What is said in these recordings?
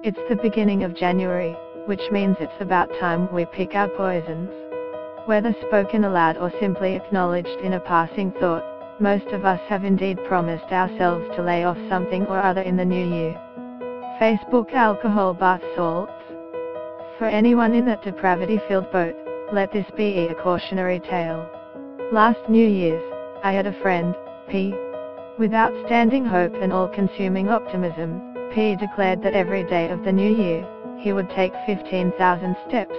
It's the beginning of January, which means it's about time we pick our poisons. Whether spoken aloud or simply acknowledged in a passing thought, most of us have indeed promised ourselves to lay off something or other in the new year. Facebook alcohol bath salts. For anyone in that depravity-filled boat, let this be a cautionary tale. Last New Year's, I had a friend, P. With outstanding hope and all-consuming optimism, P declared that every day of the new year, he would take 15,000 steps.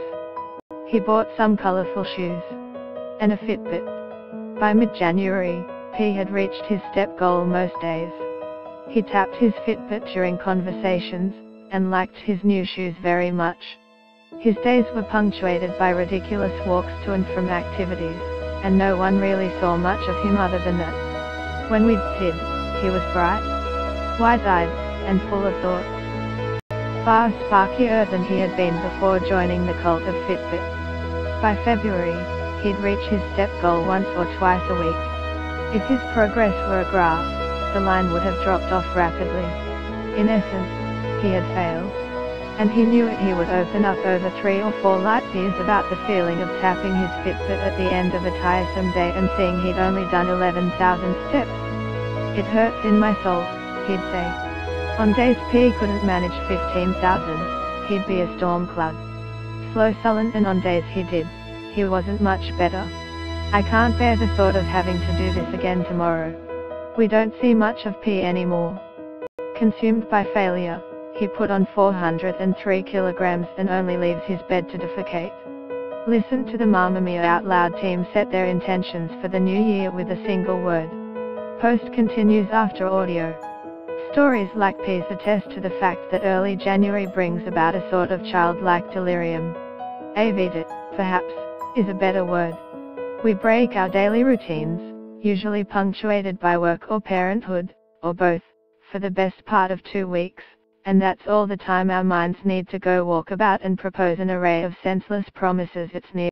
He bought some colorful shoes and a Fitbit. By mid-January, P had reached his step goal most days. He tapped his Fitbit during conversations, and liked his new shoes very much. His days were punctuated by ridiculous walks to and from activities, and no one really saw much of him other than that. When we'd sit, he was bright, wide-eyed, and full of thoughts. Far sparkier than he had been before joining the cult of Fitbit. By February, he'd reach his step goal once or twice a week. If his progress were a graph, the line would have dropped off rapidly. In essence, he had failed. And he knew it. He would open up over 3 or 4 light years about the feeling of tapping his Fitbit at the end of a tiresome day and seeing he'd only done 11,000 steps. It hurts in my soul, he'd say. On days P couldn't manage 15,000, he'd be a storm cloud. Slow, sullen, and on days he did, he wasn't much better. I can't bear the thought of having to do this again tomorrow. We don't see much of P anymore. Consumed by failure, he put on 403 kilograms and only leaves his bed to defecate. Listen to the Mamma Mia Out Loud team set their intentions for the new year with a single word. Post continues after audio. Stories like P's attest to the fact that early January brings about a sort of childlike delirium. Avidit, perhaps, is a better word. We break our daily routines, usually punctuated by work or parenthood, or both, for the best part of 2 weeks, and that's all the time our minds need to go walk about and propose an array of senseless promises. It's near